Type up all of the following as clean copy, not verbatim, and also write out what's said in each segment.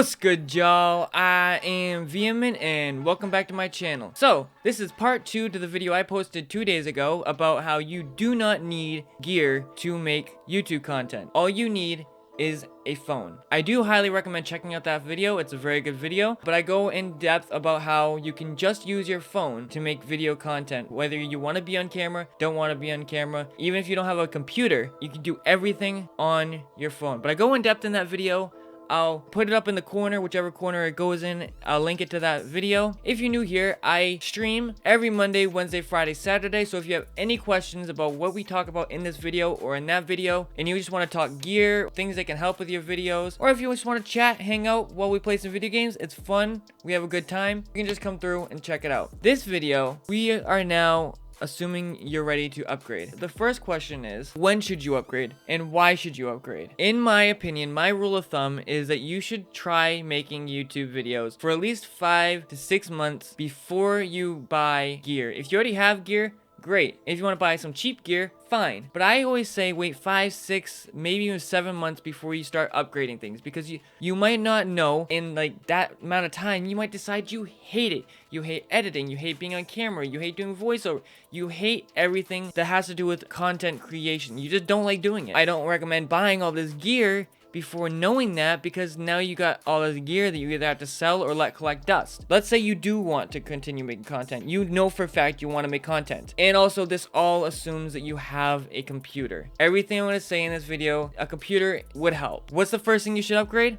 What's good, y'all? I am Vehement and welcome back to my channel. So, this is part 2 to the video I posted 2 days ago about how you do not need gear to make YouTube content. All you need is a phone. I do highly recommend checking out that video. It's a very good video, but I go in depth about how you can just use your phone to make video content. Whether you want to be on camera, don't want to be on camera, even if you don't have a computer, you can do everything on your phone. But I go in depth in that video. I'll put it up in the corner, whichever corner it goes in. I'll link it to that video. If you're new here, I stream every Monday, Wednesday, Friday, Saturday. So if you have any questions about what we talk about in this video or in that video, and you just want to talk gear, things that can help with your videos, or if you just want to chat, hang out while we play some video games, it's fun. We have a good time. You can just come through and check it out. This video, we are now assuming you're ready to upgrade. The first question is, when should you upgrade and why should you upgrade? In my opinion, my rule of thumb is that you should try making YouTube videos for at least 5 to 6 months before you buy gear. If you already have gear, great. If you want to buy some cheap gear, fine. But I always say wait 5, 6, maybe even 7 months before you start upgrading things, because you might not know in like that amount of time, you might decide you hate it. You hate editing, you hate being on camera, you hate doing voiceover, you hate everything that has to do with content creation. You just don't like doing it. I don't recommend buying all this gear before knowing that, because now you got all this gear that you either have to sell or let collect dust. Let's say you do want to continue making content. You know for a fact you want to make content. And also, this all assumes that you have a computer. Everything I'm going to say in this video, a computer would help. What's the first thing you should upgrade?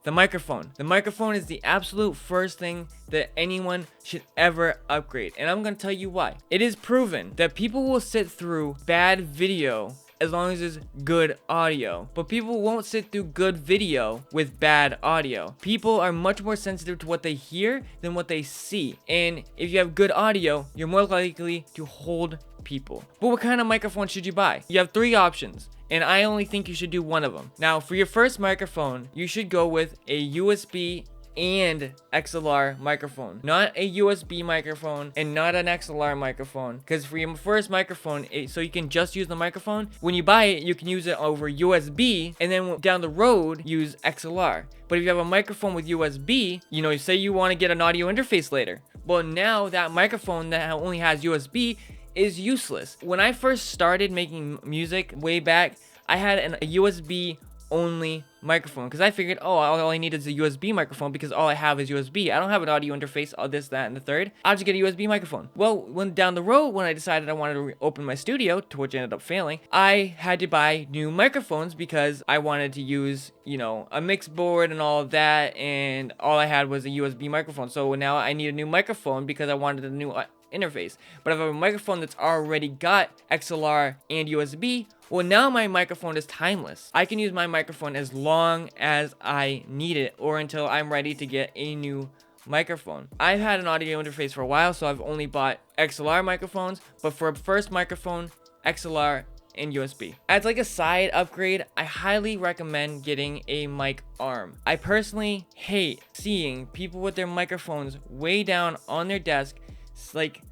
The microphone. The microphone is the absolute first thing that anyone should ever upgrade. And I'm going to tell you why. It is proven that people will sit through bad video as long as it's good audio. But people won't sit through good video with bad audio. People are much more sensitive to what they hear than what they see. And if you have good audio, you're more likely to hold people. But what kind of microphone should you buy? You have 3 options, and I only think you should do one of them. Now, for your first microphone, you should go with a USB and XLR microphone, not a USB microphone and not an XLR microphone. Because for your first microphone, so you can just use the microphone, when you buy it, you can use it over USB, and then down the road use XLR. But if you have a microphone with USB, you know, say you want to get an audio interface later, well, now that microphone that only has USB is useless. When I first started making music way back, I had a USB only microphone, because I figured, oh, all I need is a USB microphone, because all I have is USB. I don't have an audio interface, all this, that, and the third. I'll just get a USB microphone. Well, when down the road, when I decided I wanted to open my studio, to which ended up failing, I had to buy new microphones because I wanted to use, you know, a mix board and all of that, and all I had was a USB microphone. So now I need a new microphone because I wanted a new interface. But if I have a microphone that's already got XLR and USB, well, now my microphone is timeless. I can use my microphone as long as I need it, or until I'm ready to get a new microphone. I've had an audio interface for a while, so I've only bought XLR microphones, but for a first microphone, XLR and USB. As like a side upgrade, I highly recommend getting a mic arm. I personally hate seeing people with their microphones way down on their desk, like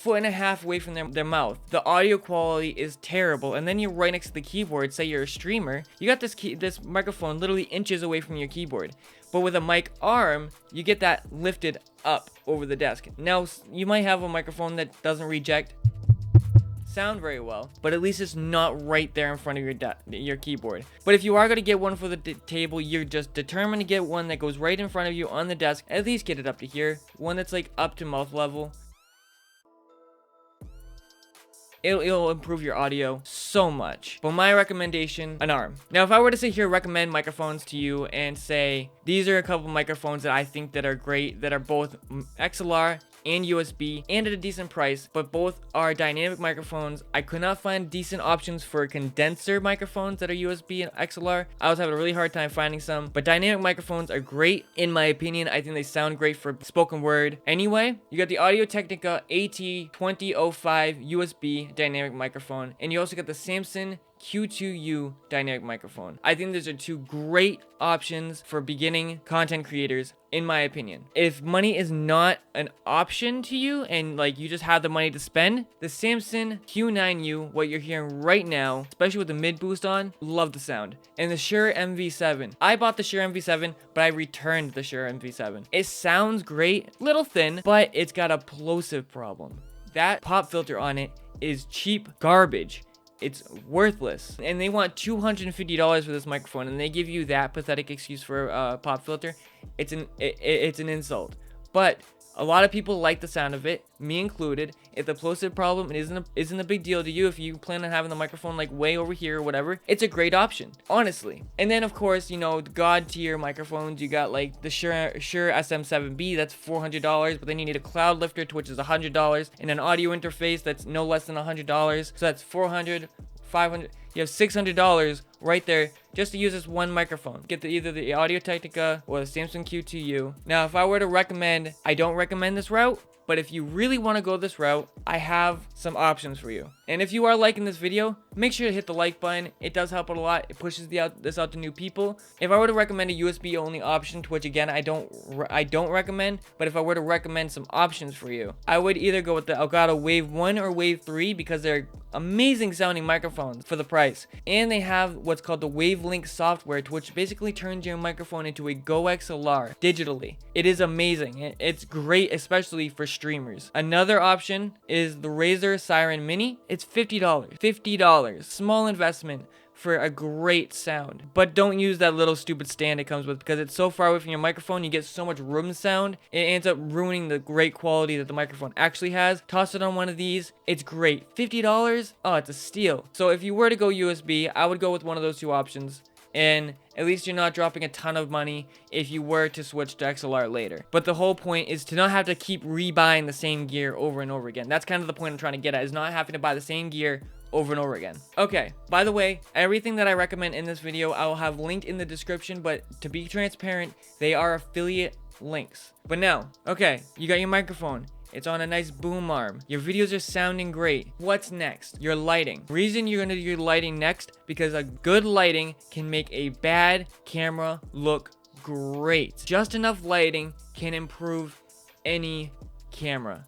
1.5 feet away from their mouth. The audio quality is terrible, and then you're right next to the keyboard. Say you're a streamer, you got this microphone literally inches away from your keyboard. But with a mic arm, you get that lifted up over the desk. Now, you might have a microphone that doesn't reject sound very well, but at least it's not right there in front of your keyboard. But if you are going to get one for the table, you're just determined to get one that goes right in front of you on the desk. At least get it up to here, one that's like up to mouth level. It'll improve your audio so much. But my recommendation, an arm. Now, if I were to sit here recommend microphones to you and say, these are a couple microphones that I think that are great, that are both XLR and USB and at a decent price, but both are dynamic microphones. I could not find decent options for condenser microphones that are USB and XLR. I was having a really hard time finding some, but dynamic microphones are great in my opinion. I think they sound great for spoken word. Anyway, you got the Audio-Technica AT2005 USB dynamic microphone, and you also got the Samson Q2U dynamic microphone. I think those are two great options for beginning content creators, in my opinion. If money is not an option to you and like you just have the money to spend, the Samson Q9U, what you're hearing right now, especially with the mid boost on, love the sound. And the Shure MV7. I bought the Shure MV7, but I returned the Shure MV7. It sounds great, little thin, but it's got a plosive problem. That pop filter on it is cheap garbage. It's worthless. And they want $250 for this microphone, and they give you that pathetic excuse for a pop filter. It's an insult. But a lot of people like the sound of it, me included. If the plosive problem isn't a big deal to you, if you plan on having the microphone like way over here or whatever, it's a great option, honestly. And then of course, you know, the god tier microphones, you got like the Shure SM7B, that's $400, but then you need a cloud lifter, which is $100, and an audio interface that's no less than $100. So that's $400, $500. You have $600 right there just to use this one microphone. Get either the Audio Technica or the Samsung Q2U. Now, if I were to recommend, I don't recommend this route, but if you really want to go this route, I have some options for you. And if you are liking this video, make sure to hit the like button. It does help out a lot. It pushes this out to new people. If I were to recommend a USB only option, which again I don't recommend, but if I were to recommend some options for you, I would either go with the Elgato Wave 1 or Wave 3 because they're amazing sounding microphones for the price. And they have what's called the Wavelink software, which basically turns your microphone into a Go XLR digitally. It is amazing. It's great, especially for streamers. Another option is the Razer Siren Mini. It's $50. $50. Small investment for a great sound. But don't use that little stupid stand it comes with because it's so far away from your microphone, you get so much room sound, it ends up ruining the great quality that the microphone actually has. Toss it on one of these, it's great. $50? Oh, it's a steal. So if you were to go USB, I would go with one of those two options. And at least you're not dropping a ton of money if you were to switch to XLR later. But the whole point is to not have to keep rebuying the same gear over and over again. That's kind of the point I'm trying to get at, is not having to buy the same gear over and over again. Okay, by the way, everything that I recommend in this video, I will have linked in the description, but to be transparent, they are affiliate links. But now, okay, you got your microphone. It's on a nice boom arm. Your videos are sounding great. What's next? Your lighting. Reason you're gonna do your lighting next, because a good lighting can make a bad camera look great. Just enough lighting can improve any camera.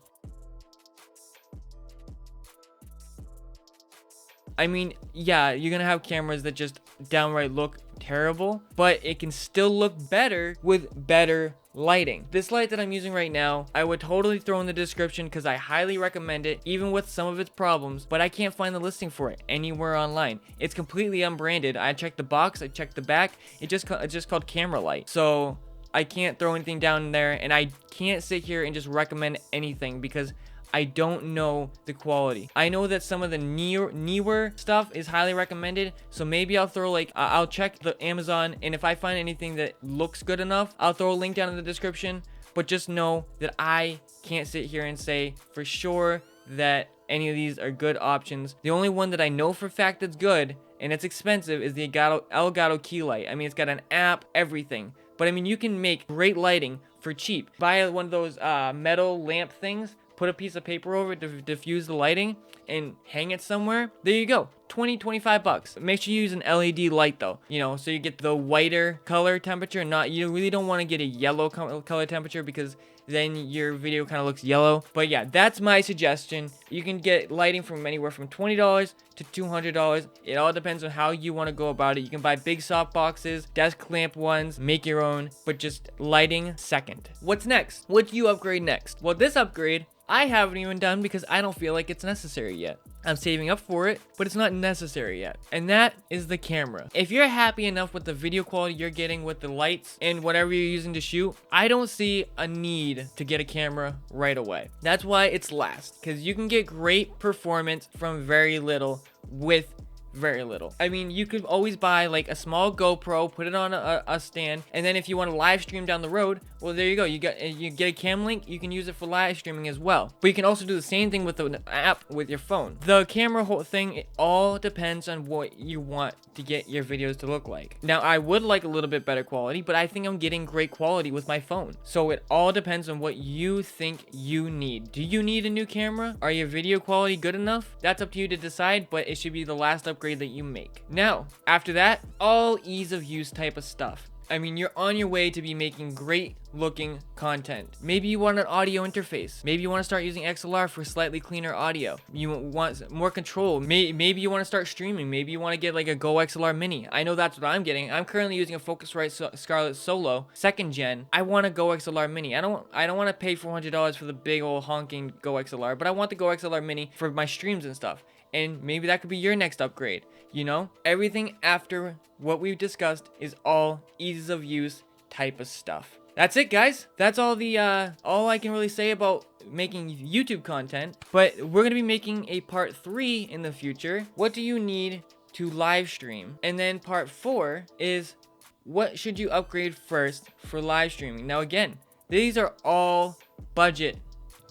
I mean, yeah, you're gonna have cameras that just downright look terrible, but it can still look better with better lighting. This light that I'm using right now, I would totally throw in the description because I highly recommend it, even with some of its problems, but I can't find the listing for it anywhere online. It's completely unbranded. I checked the box, I checked the back, it's just called Camera Light. So I can't throw anything down there, and I can't sit here and just recommend anything because I don't know the quality. I know that some of the newer stuff is highly recommended, so maybe I'll throw like I'll check the Amazon, and if I find anything that looks good enough, I'll throw a link down in the description. But just know that I can't sit here and say for sure that any of these are good options. The only one that I know for a fact that's good and it's expensive is the Elgato Key Light. I mean, it's got an app, everything. But I mean, you can make great lighting for cheap. Buy one of those metal lamp things, put a piece of paper over it to diffuse the lighting, and hang it somewhere. There you go. 20-25 bucks. Make sure you use an LED light though, you know, so you get the whiter color temperature. You really don't want to get a yellow color temperature because then your video kind of looks yellow. But yeah, that's my suggestion. You can get lighting from anywhere from $20 to $200. It all depends on how you want to go about it. You can buy big soft boxes, desk lamp ones, make your own, but just lighting second. What's next? What do you upgrade next? Well, this upgrade I haven't even done because I don't feel like it's necessary yet. I'm saving up for it, but it's not necessary yet. And that is the camera. If you're happy enough with the video quality you're getting with the lights and whatever you're using to shoot, I don't see a need to get a camera right away. That's why it's last, because you can get great performance from very little with very little. I mean, you could always buy like a small GoPro, put it on a stand, and then if you want to live stream down the road, well, Well, there you go. You get a cam link. You can use it for live streaming as well. But you can also do the same thing with the app with your phone. The camera whole thing, it all depends on what you want to get your videos to look like. Now, I would like a little bit better quality, but I think I'm getting great quality with my phone. So it all depends on what you think you need. Do you need a new camera? Are your video quality good enough? That's up to you to decide, but it should be the last upgrade that you make. Now, after that, all ease of use type of stuff. I mean, you're on your way to be making great looking content. Maybe you want an audio interface. Maybe you want to start using XLR for slightly cleaner audio. You want more control. Maybe you want to start streaming. Maybe you want to get like a Go XLR Mini. I know that's what I'm getting. I'm currently using a Focusrite Scarlett Solo 2nd gen. I want a Go XLR Mini. I don't want to pay $400 for the big old honking Go XLR, but I want the Go XLR Mini for my streams and stuff. And maybe that could be your next upgrade. You know, everything after what we've discussed is all ease of use type of stuff. That's it, guys. That's all I can really say about making YouTube content. But we're gonna be making a part 3 in the future. What do you need to live stream? And then part 4 is what should you upgrade first for live streaming? Now again, these are all budget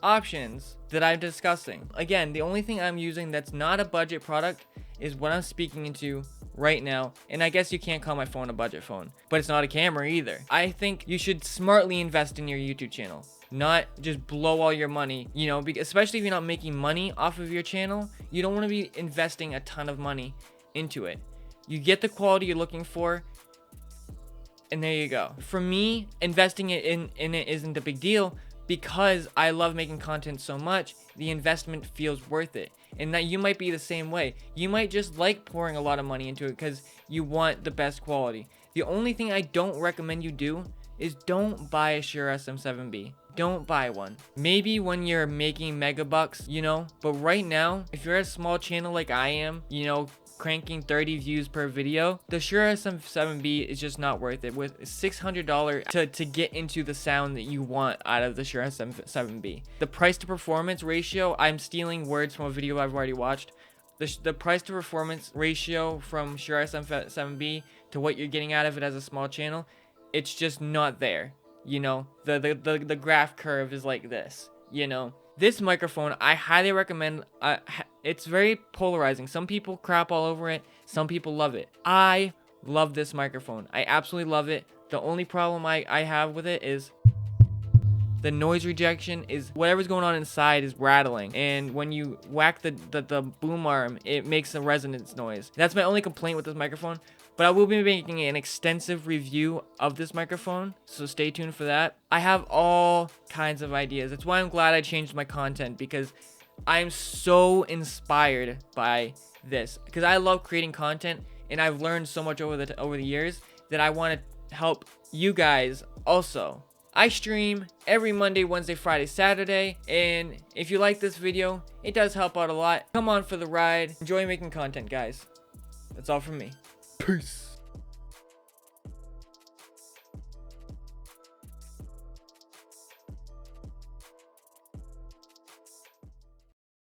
options that I'm discussing. Again, the only thing I'm using that's not a budget product is what I'm speaking into right now. And I guess you can't call my phone a budget phone, but it's not a camera either. I think you should smartly invest in your YouTube channel, not just blow all your money, you know, especially if you're not making money off of your channel. You don't want to be investing a ton of money into it. You get the quality you're looking for, and there you go. For me, investing it in it isn't a big deal, because I love making content so much. The investment feels worth it. And that you might be the same way. You might just like pouring a lot of money into it because you want the best quality. The only thing I don't recommend you do is don't buy a Shure SM7B. Don't buy one. Maybe when you're making megabucks, you know, but right now, if you're a small channel like I am, you know, cranking 30 views per video, the Shure SM7B is just not worth it. With $600 to get into the sound that you want out of the Shure SM7B. The price to performance ratio, I'm stealing words from a video I've already watched. The price to performance ratio from Shure SM7B to what you're getting out of it as a small channel, it's just not there. You know, the graph curve is like this, you know. This microphone, I highly recommend. It's very polarizing. Some people crap all over it. Some people love it. I love this microphone. I absolutely love it. The only problem I have with it is the noise rejection. Is whatever's going on inside is rattling. And when you whack the boom arm, it makes a resonance noise. That's my only complaint with this microphone. But I will be making an extensive review of this microphone, so stay tuned for that. I have all kinds of ideas. That's why I'm glad I changed my content, because I'm so inspired by this. Because I love creating content, and I've learned so much over the years that I want to help you guys also. I stream every Monday, Wednesday, Friday, Saturday, and if you like this video, it does help out a lot. Come on for the ride. Enjoy making content, guys. That's all from me. Peace.